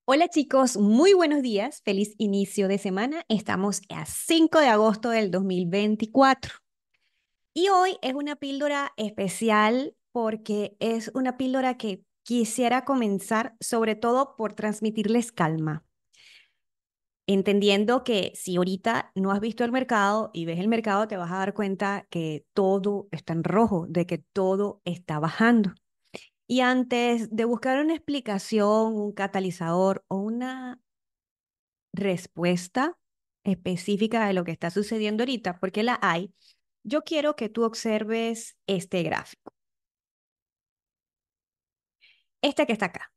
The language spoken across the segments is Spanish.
Hola chicos, muy buenos días, feliz inicio de semana. Estamos a 5 de agosto del 2024 y hoy es una píldora especial porque es una píldora que quisiera comenzar sobre todo por transmitirles calma, entendiendo que si ahorita no has visto el mercado y ves el mercado te vas a dar cuenta que todo está en rojo, de que todo está bajando. Y antes de buscar una explicación, un catalizador o una respuesta específica de lo que está sucediendo ahorita, porque la hay, yo quiero que tú observes este gráfico, este que está acá.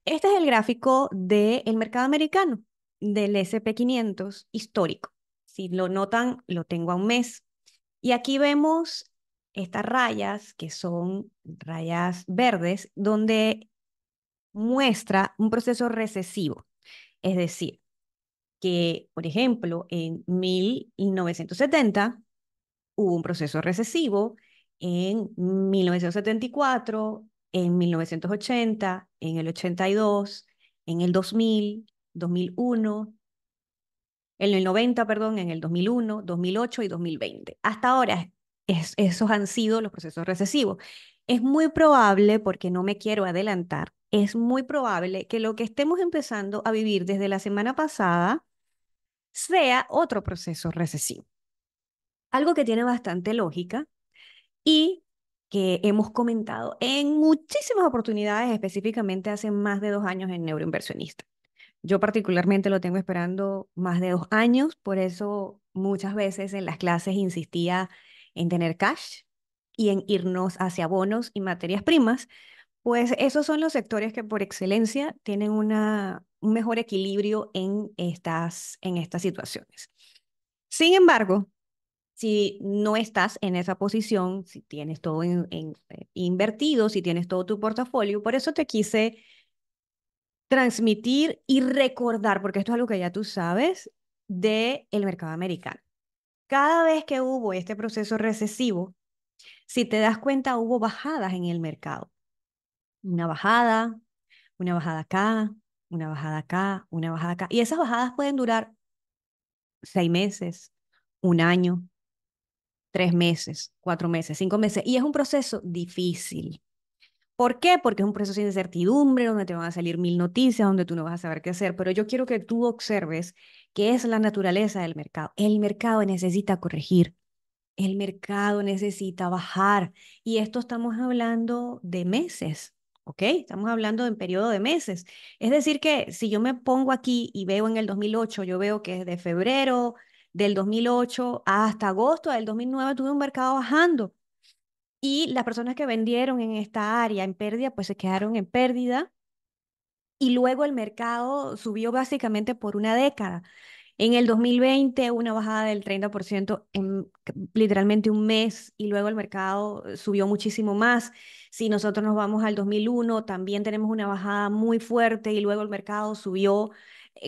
Este es el gráfico del mercado americano, del S&P 500 histórico. Si lo notan, lo tengo a un mes. Y aquí vemos estas rayas, que son rayas verdes, donde muestra un proceso recesivo. Es decir, que, por ejemplo, en 1970 hubo un proceso recesivo, en 1974, en 1980, en el 82, en el 2000, 2001, en el 90, perdón, en el 2001, 2008 y 2020. Hasta ahora, esos han sido los procesos recesivos. Es muy probable, porque no me quiero adelantar, es muy probable que lo que estemos empezando a vivir desde la semana pasada sea otro proceso recesivo. Algo que tiene bastante lógica y que hemos comentado en muchísimas oportunidades, específicamente hace más de 2 años en Neuroinversionista. Yo particularmente lo tengo esperando más de 2 años, por eso muchas veces en las clases insistía en tener cash y en irnos hacia bonos y materias primas, pues esos son los sectores que por excelencia tienen un mejor equilibrio en estas situaciones. Sin embargo, si no estás en esa posición, si tienes todo invertido, si tienes todo tu portafolio, por eso te quise transmitir y recordar, porque esto es algo que ya tú sabes, del mercado americano. Cada vez que hubo este proceso recesivo, si te das cuenta, hubo bajadas en el mercado. Una bajada, una bajada acá, una bajada acá, una bajada acá. Y esas bajadas pueden durar 6 meses, un año, 3 meses, 4 meses, 5 meses. Y es un proceso difícil. ¿Por qué? Porque es un proceso de incertidumbre, donde te van a salir mil noticias, donde tú no vas a saber qué hacer. Pero yo quiero que tú observes qué es la naturaleza del mercado. El mercado necesita corregir. El mercado necesita bajar. Y esto estamos hablando de meses. ¿Ok? Estamos hablando de un periodo de meses. Es decir, que si yo me pongo aquí y veo en el 2008, yo veo que es de febrero del 2008 hasta agosto del 2009 tuve un mercado bajando. Y las personas que vendieron en esta área en pérdida, pues se quedaron en pérdida. Y luego el mercado subió básicamente por una década. En el 2020, una bajada del 30% en literalmente un mes, y luego el mercado subió muchísimo más. Si nosotros nos vamos al 2001, también tenemos una bajada muy fuerte y luego el mercado subió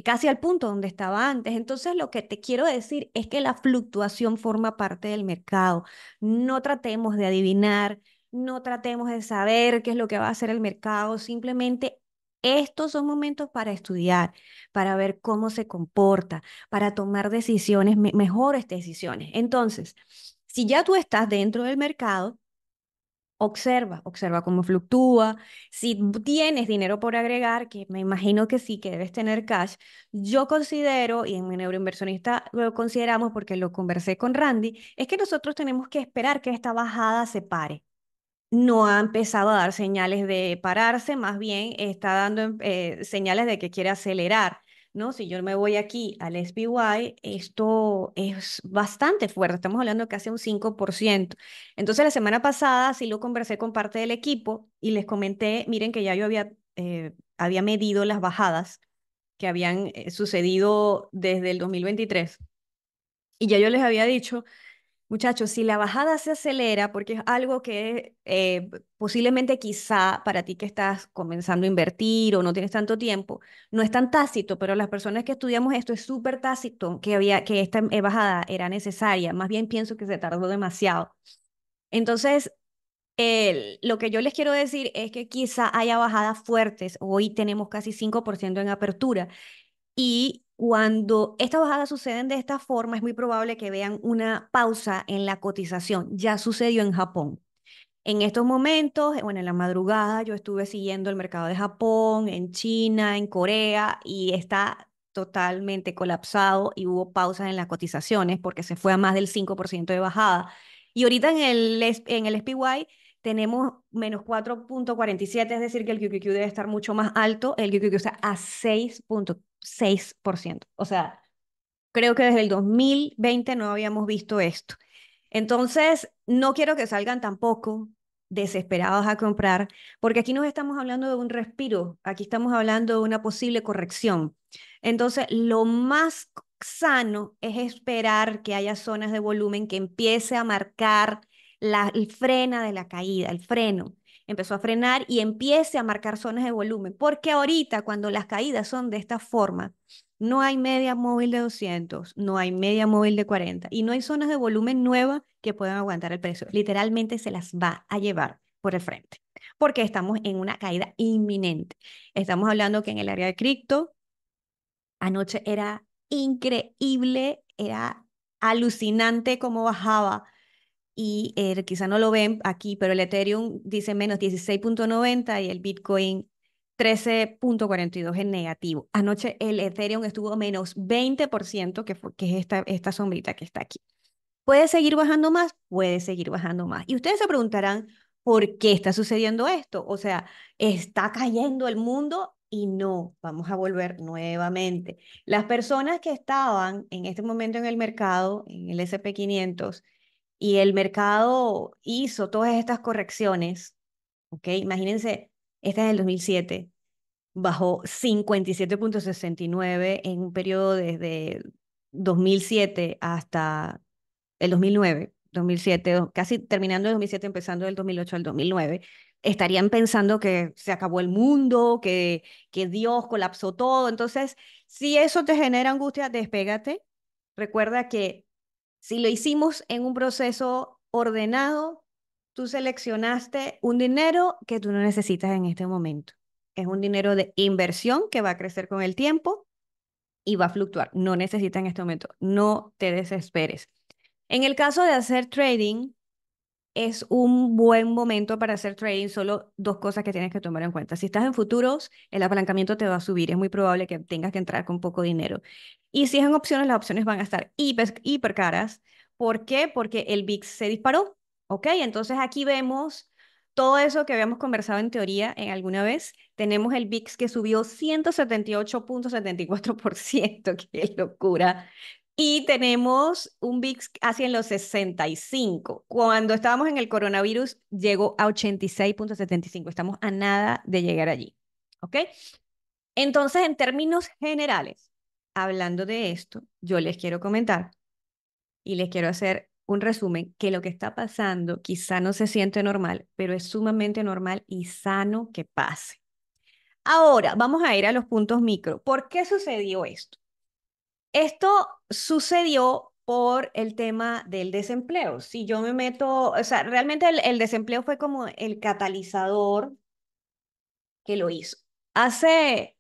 casi al punto donde estaba antes. Entonces, lo que te quiero decir es que la fluctuación forma parte del mercado. No tratemos de adivinar, no tratemos de saber qué es lo que va a hacer el mercado, simplemente estos son momentos para estudiar, para ver cómo se comporta, para tomar decisiones, mejores decisiones. Entonces, si ya tú estás dentro del mercado, observa cómo fluctúa. Si tienes dinero por agregar, que me imagino que sí, que debes tener cash, yo considero, y en mi neuroinversionista lo consideramos porque lo conversé con Randy, es que nosotros tenemos que esperar que esta bajada se pare. No ha empezado a dar señales de pararse, más bien está dando señales de que quiere acelerar, ¿no? Si yo me voy aquí al SPY, esto es bastante fuerte, estamos hablando de casi un 5%. Entonces, la semana pasada sí lo conversé con parte del equipo y les comenté, miren que ya yo había medido las bajadas que habían sucedido desde el 2023 y ya yo les había dicho. Muchachos, si la bajada se acelera, porque es algo que posiblemente quizá para ti que estás comenzando a invertir o no tienes tanto tiempo, no es tan tácito, pero las personas que estudiamos esto es súper tácito, que esta bajada era necesaria. Más bien pienso que se tardó demasiado. Entonces, Lo que yo les quiero decir es que quizá haya bajadas fuertes. Hoy tenemos casi 5% en apertura. Y cuando estas bajadas suceden de esta forma, es muy probable que vean una pausa en la cotización. Ya sucedió en Japón. En estos momentos, bueno, en la madrugada yo estuve siguiendo el mercado de Japón, en China, en Corea, y está totalmente colapsado y hubo pausas en las cotizaciones porque se fue a más del 5% de bajada. Y ahorita en el SPY tenemos menos 4,47, es decir, que el QQQ debe estar mucho más alto. El QQQ está a 6,6%. O sea, creo que desde el 2020 no habíamos visto esto. Entonces, no quiero que salgan tampoco desesperados a comprar, porque aquí nos estamos hablando de un respiro, aquí estamos hablando de una posible corrección. Entonces, lo más sano es esperar que haya zonas de volumen que empiece a marcar el frena de la caída, el freno. Empezó a frenar y empiece a marcar zonas de volumen, porque ahorita cuando las caídas son de esta forma, no hay media móvil de 200, no hay media móvil de 40 y no hay zonas de volumen nuevas que puedan aguantar el precio. Literalmente se las va a llevar por el frente, porque estamos en una caída inminente. Estamos hablando que en el área de cripto, anoche era increíble, era alucinante cómo bajaba y quizá no lo ven aquí, pero el Ethereum dice menos 16,90 y el Bitcoin 13,42 en negativo. Anoche el Ethereum estuvo menos 20%, que es esta sombrita que está aquí. ¿Puede seguir bajando más? Puede seguir bajando más. Y ustedes se preguntarán, ¿por qué está sucediendo esto? O sea, ¿está cayendo el mundo? Y no, vamos a volver nuevamente. Las personas que estaban en este momento en el mercado, en el S&P 500, y el mercado hizo todas estas correcciones, ¿ok? Imagínense, esta es del 2007, bajó 57,69 en un periodo desde 2007 hasta el 2009, 2007, casi terminando el 2007, empezando del 2008 al 2009. Estarían pensando que se acabó el mundo, que Dios colapsó todo. Entonces, si eso te genera angustia, despégate. Recuerda que si lo hicimos en un proceso ordenado, tú seleccionaste un dinero que tú no necesitas en este momento. Es un dinero de inversión que va a crecer con el tiempo y va a fluctuar. No necesitas en este momento. No te desesperes. En el caso de hacer trading, es un buen momento para hacer trading. Solo dos cosas que tienes que tomar en cuenta. Si estás en futuros, el apalancamiento te va a subir. Es muy probable que tengas que entrar con poco dinero. Y si es en opciones, las opciones van a estar hiper caras. ¿Por qué? Porque el VIX se disparó. ¿Ok? Entonces aquí vemos todo eso que habíamos conversado en teoría en alguna vez. Tenemos el VIX que subió 178,74%. ¡Qué locura! Y tenemos un VIX hacia en los 65. Cuando estábamos en el coronavirus, llegó a 86,75. Estamos a nada de llegar allí. ¿Ok? Entonces, en términos generales, hablando de esto, yo les quiero comentar y les quiero hacer un resumen que lo que está pasando quizá no se siente normal, pero es sumamente normal y sano que pase. Ahora, vamos a ir a los puntos micro. ¿Por qué sucedió esto? Esto sucedió por el tema del desempleo. Si yo me meto, o sea, realmente el desempleo fue como el catalizador que lo hizo. Hace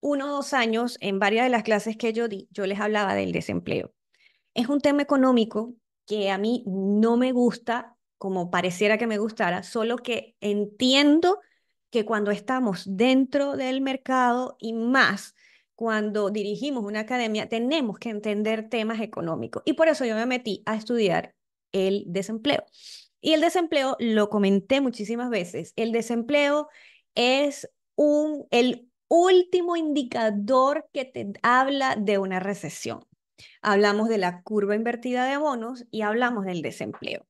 1 o 2 años, en varias de las clases que yo di, yo les hablaba del desempleo. Es un tema económico que a mí no me gusta como pareciera que me gustara, solo que entiendo que cuando estamos dentro del mercado y más cuando dirigimos una academia, tenemos que entender temas económicos. Y por eso yo me metí a estudiar el desempleo. Y el desempleo, lo comenté muchísimas veces, el desempleo es el último indicador que te habla de una recesión. Hablamos de la curva invertida de bonos y hablamos del desempleo.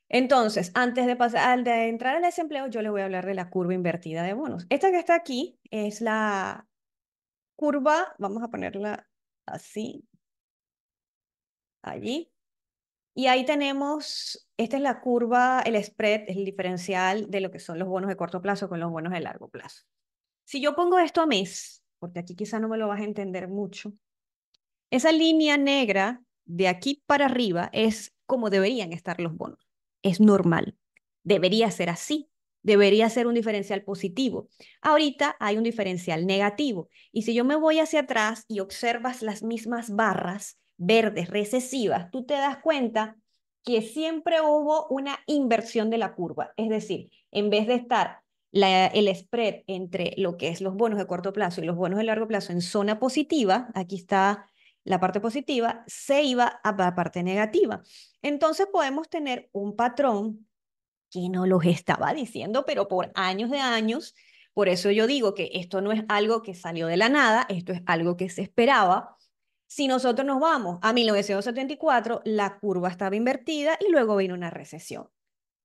Entonces, antes de pasar de entrar al desempleo, yo les voy a hablar de la curva invertida de bonos. Esta que está aquí es la curva, vamos a ponerla así, allí. Y ahí tenemos, esta es la curva, el spread, es el diferencial de lo que son los bonos de corto plazo con los bonos de largo plazo. Si yo pongo esto a mes, porque aquí quizá no me lo vas a entender mucho, esa línea negra de aquí para arriba es como deberían estar los bonos. Es normal. Debería ser así. Debería ser un diferencial positivo. Ahorita hay un diferencial negativo. Y si yo me voy hacia atrás y observas las mismas barras verdes recesivas, tú te das cuenta que siempre hubo una inversión de la curva. Es decir, en vez de estar el spread entre lo que es los bonos de corto plazo y los bonos de largo plazo en zona positiva, aquí está la parte positiva, se iba a la parte negativa. Entonces podemos tener un patrón que nos los estaba diciendo, pero por años de años. Por eso yo digo que esto no es algo que salió de la nada, esto es algo que se esperaba. Si nosotros nos vamos a 1974, la curva estaba invertida y luego vino una recesión.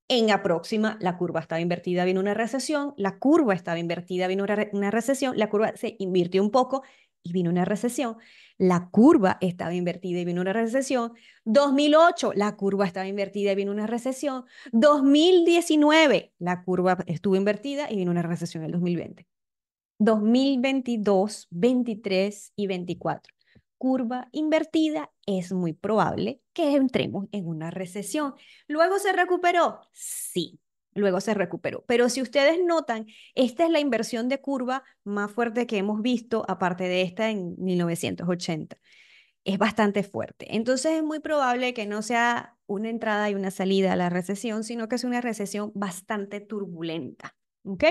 En la próxima, la curva estaba invertida, vino una recesión, la curva estaba invertida, vino una recesión, la curva se invirtió un poco y vino una recesión, la curva estaba invertida y vino una recesión, 2008, la curva estaba invertida y vino una recesión, 2019, la curva estuvo invertida y vino una recesión en el 2020. 2022, 23 y 24. Curva invertida, es muy probable que entremos en una recesión. ¿Luego se recuperó? Sí, luego se recuperó. Pero si ustedes notan, esta es la inversión de curva más fuerte que hemos visto, aparte de esta en 1980. Es bastante fuerte. Entonces es muy probable que no sea una entrada y una salida a la recesión, sino que es una recesión bastante turbulenta. ¿Ok?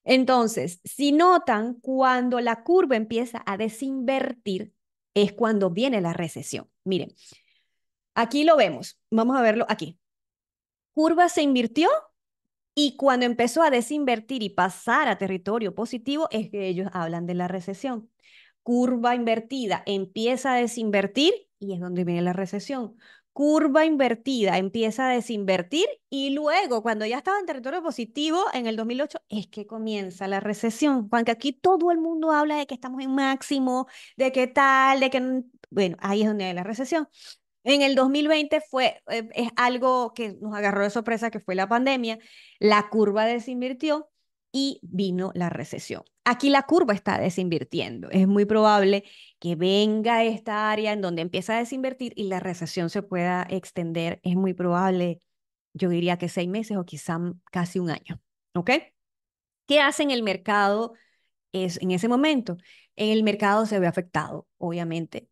Entonces, si notan, cuando la curva empieza a desinvertir, es cuando viene la recesión. Miren, aquí lo vemos. Vamos a verlo aquí. Curva se invirtió y cuando empezó a desinvertir y pasar a territorio positivo, es que ellos hablan de la recesión. Curva invertida empieza a desinvertir y es donde viene la recesión. Curva invertida empieza a desinvertir y luego, cuando ya estaba en territorio positivo en el 2008, es que comienza la recesión. Juan, que aquí todo el mundo habla de que estamos en máximo, de qué tal, de que, bueno, ahí es donde hay la recesión. En el 2020 es algo que nos agarró de sorpresa, que fue la pandemia. La curva desinvirtió y vino la recesión. Aquí la curva está desinvirtiendo. Es muy probable que venga esta área en donde empieza a desinvertir y la recesión se pueda extender. Es muy probable, yo diría que 6 meses o quizá casi un año. ¿Ok? ¿Qué hace en el mercado en ese momento? En el mercado se ve afectado, obviamente.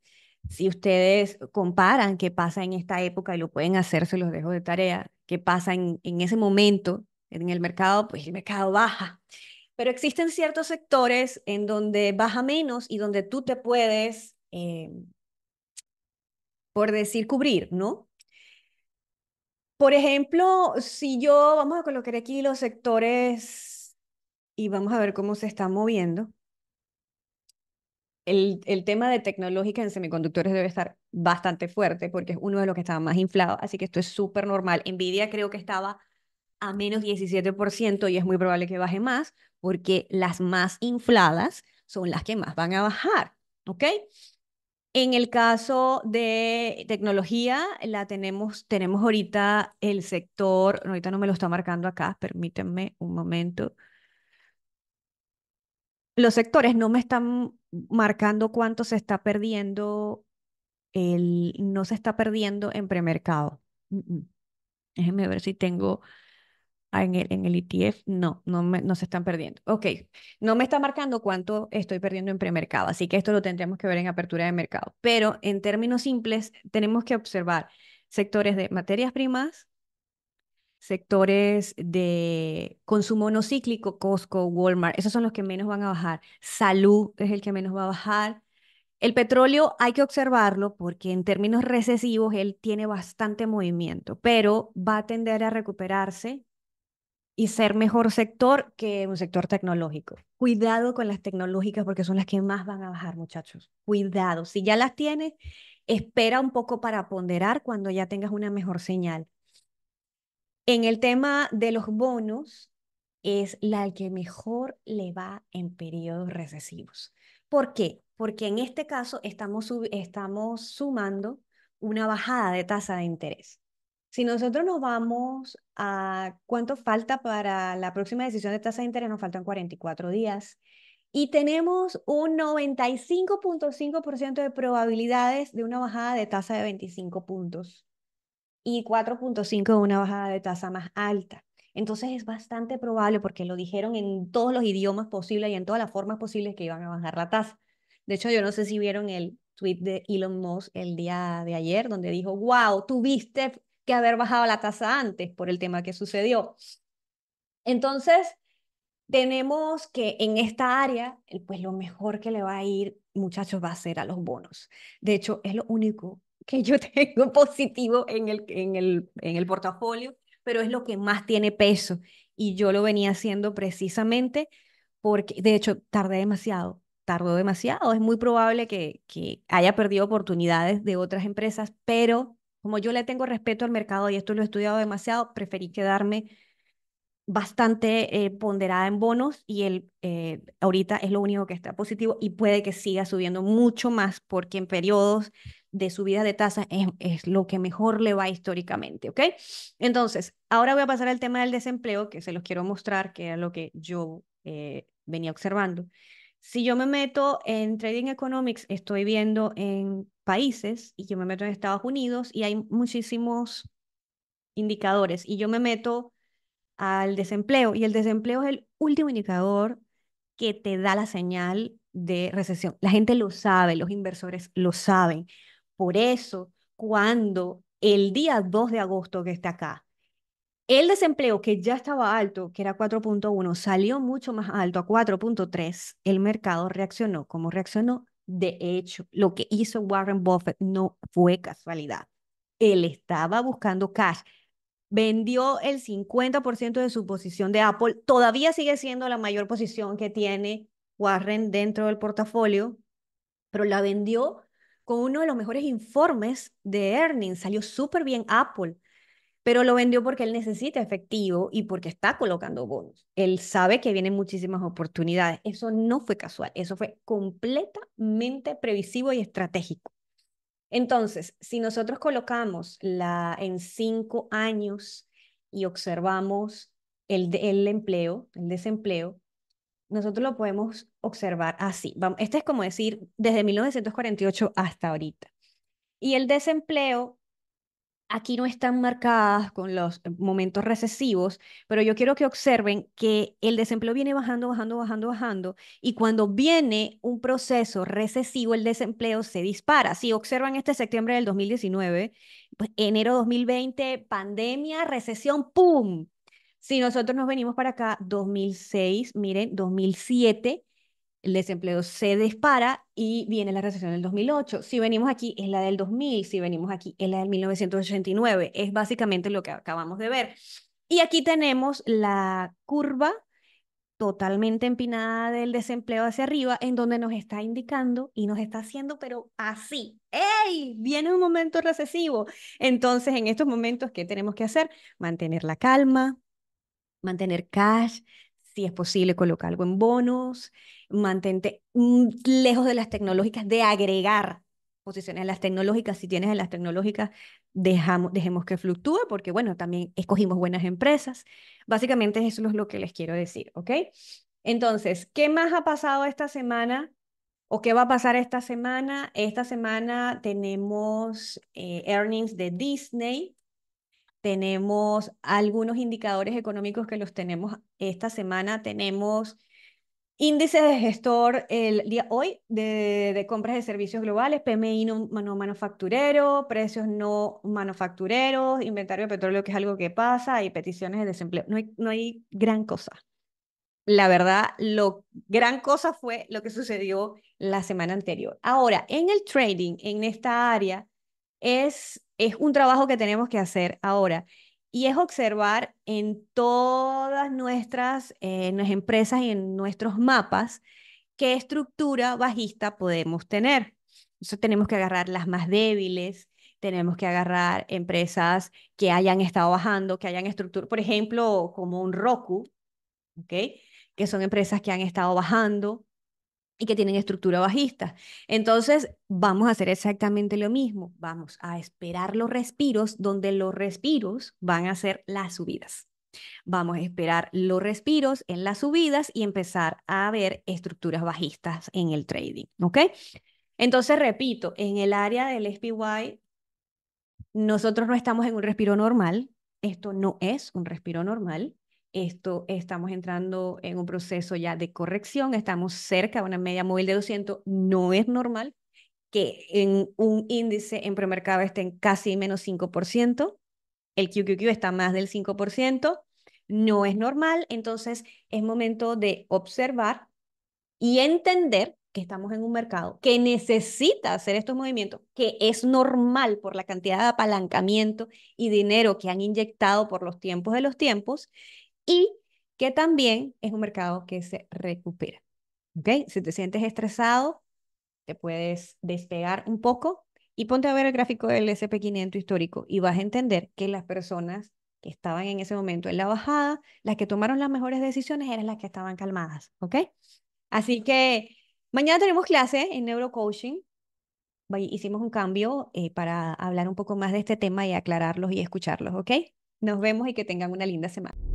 Si ustedes comparan qué pasa en esta época y lo pueden hacer, se los dejo de tarea, qué pasa en ese momento en el mercado, pues el mercado baja. Pero existen ciertos sectores en donde baja menos y donde tú te puedes, por decir, cubrir, ¿no? Por ejemplo, si yo, vamos a colocar aquí los sectores y vamos a ver cómo se están moviendo. El tema de tecnológica en semiconductores debe estar bastante fuerte porque es uno de los que estaba más inflado, así que esto es súper normal. Nvidia creo que estaba a menos 17% y es muy probable que baje más porque las más infladas son las que más van a bajar, ¿ok? En el caso de tecnología, tenemos ahorita el sector, ahorita no me lo está marcando acá, permítanme un momento. Los sectores no me están marcando cuánto se está perdiendo no se está perdiendo en premercado. Déjenme ver si tengo en el ETF. No, no se están perdiendo. Ok, no me está marcando cuánto estoy perdiendo en premercado, así que esto lo tendremos que ver en apertura de mercado. Pero en términos simples, tenemos que observar sectores de materias primas, sectores de consumo no cíclico, Costco, Walmart, esos son los que menos van a bajar. Salud es el que menos va a bajar. El petróleo hay que observarlo porque en términos recesivos él tiene bastante movimiento, pero va a tender a recuperarse y ser mejor sector que un sector tecnológico. Cuidado con las tecnológicas porque son las que más van a bajar, muchachos. Cuidado. Si ya las tienes, espera un poco para ponderar cuando ya tengas una mejor señal. En el tema de los bonos, es la que mejor le va en periodos recesivos. ¿Por qué? Porque en este caso estamos sumando una bajada de tasa de interés. Si nosotros nos vamos a cuánto falta para la próxima decisión de tasa de interés, nos faltan 44 días y tenemos un 95.5% de probabilidades de una bajada de tasa de 25 puntos y 4.5 de una bajada de tasa más alta. Entonces es bastante probable, porque lo dijeron en todos los idiomas posibles y en todas las formas posibles, que iban a bajar la tasa. De hecho, yo no sé si vieron el tweet de Elon Musk el día de ayer, donde dijo, wow, tuviste que haber bajado la tasa antes por el tema que sucedió. Entonces, tenemos que en esta área, pues lo mejor que le va a ir, muchachos, va a ser a los bonos. De hecho, es lo único que yo tengo positivo en el portafolio, pero es lo que más tiene peso. Y yo lo venía haciendo precisamente porque, de hecho, tardó demasiado. Es muy probable que haya perdido oportunidades de otras empresas, pero como yo le tengo respeto al mercado y esto lo he estudiado demasiado, preferí quedarme bastante ponderada en bonos, y ahorita es lo único que está positivo, y puede que siga subiendo mucho más, porque en periodos de subida de tasas es lo que mejor le va históricamente, ¿ok? Entonces, ahora voy a pasar al tema del desempleo, que se los quiero mostrar, que era lo que yo venía observando. Si yo me meto en Trading Economics, estoy viendo en países, y yo me meto en Estados Unidos, y hay muchísimos indicadores, y yo me meto al desempleo. Y el desempleo es el último indicador que te da la señal de recesión. La gente lo sabe, los inversores lo saben. Por eso, cuando el día 2 de agosto, que está acá, el desempleo, que ya estaba alto, que era 4,1, salió mucho más alto a 4,3, el mercado reaccionó como reaccionó. De hecho, lo que hizo Warren Buffett no fue casualidad. Él estaba buscando cash, vendió el 50% de su posición de Apple. Todavía sigue siendo la mayor posición que tiene Warren dentro del portafolio, pero la vendió con uno de los mejores informes de earnings. Salió súper bien Apple, pero lo vendió porque él necesita efectivo y porque está colocando bonos. Él sabe que vienen muchísimas oportunidades. Eso no fue casual, eso fue completamente previsivo y estratégico. Entonces, si nosotros colocamos en 5 años y observamos el empleo, el desempleo, nosotros lo podemos observar así. Este es como decir, desde 1948 hasta ahorita. Y el desempleo aquí no están marcadas con los momentos recesivos, pero yo quiero que observen que el desempleo viene bajando, bajando, bajando, bajando, y cuando viene un proceso recesivo, el desempleo se dispara. Si observan este septiembre del 2019, pues enero 2020, pandemia, recesión, ¡pum! Si nosotros nos venimos para acá, 2006, miren, 2007, el desempleo se dispara y viene la recesión del 2008. Si venimos aquí, es la del 2000. Si venimos aquí, es la del 1989. Es básicamente lo que acabamos de ver. Y aquí tenemos la curva totalmente empinada del desempleo hacia arriba, en donde nos está indicando y nos está haciendo, pero así, ¡ey! Viene un momento recesivo. Entonces, en estos momentos, ¿qué tenemos que hacer? Mantener la calma, mantener cash, si es posible, colocar algo en bonos, mantente lejos de las tecnológicas, de agregar posiciones en las tecnológicas. Si tienes en las tecnológicas, dejemos que fluctúe, porque bueno, también escogimos buenas empresas. Básicamente eso es lo que les quiero decir, ¿ok? Entonces, ¿qué más ha pasado esta semana? ¿O qué va a pasar esta semana? Esta semana tenemos earnings de Disney. Tenemos algunos indicadores económicos que los tenemos esta semana. Tenemos índice de gestor el día hoy de compras de servicios globales, PMI no manufacturero, precios no manufactureros, inventario de petróleo, que es algo que pasa, y peticiones de desempleo. No hay gran cosa. La verdad, lo gran cosa fue lo que sucedió la semana anterior. Ahora, en el trading, en esta área, es un trabajo que tenemos que hacer ahora, y es observar en todas nuestras empresas y en nuestros mapas qué estructura bajista podemos tener. Entonces tenemos que agarrar las más débiles, tenemos que agarrar empresas que hayan estado bajando, que hayan estructura, por ejemplo, como un Roku, ¿ok? Que son empresas que han estado bajando y que tienen estructura bajista. Entonces, vamos a hacer exactamente lo mismo. Vamos a esperar los respiros, donde los respiros van a ser las subidas. Vamos a esperar los respiros en las subidas y empezar a ver estructuras bajistas en el trading, ¿ok? Entonces, repito, en el área del SPY, nosotros no estamos en un respiro normal. Esto no es un respiro normal. Esto estamos entrando en un proceso ya de corrección, estamos cerca de una media móvil de 200. No es normal que en un índice en premercado esté en casi -5%. El QQQ está más del 5%. No es normal, entonces es momento de observar y entender que estamos en un mercado que necesita hacer estos movimientos, que es normal por la cantidad de apalancamiento y dinero que han inyectado por los tiempos de los tiempos, y que también es un mercado que se recupera. ¿Ok? Si te sientes estresado, te puedes despegar un poco y ponte a ver el gráfico del SP500 histórico y vas a entender que las personas que estaban en ese momento en la bajada, las que tomaron las mejores decisiones eran las que estaban calmadas. ¿Ok? Así que mañana tenemos clase en neurocoaching. Hicimos un cambio para hablar un poco más de este tema y aclararlos y escucharlos. ¿Ok? Nos vemos y que tengan una linda semana.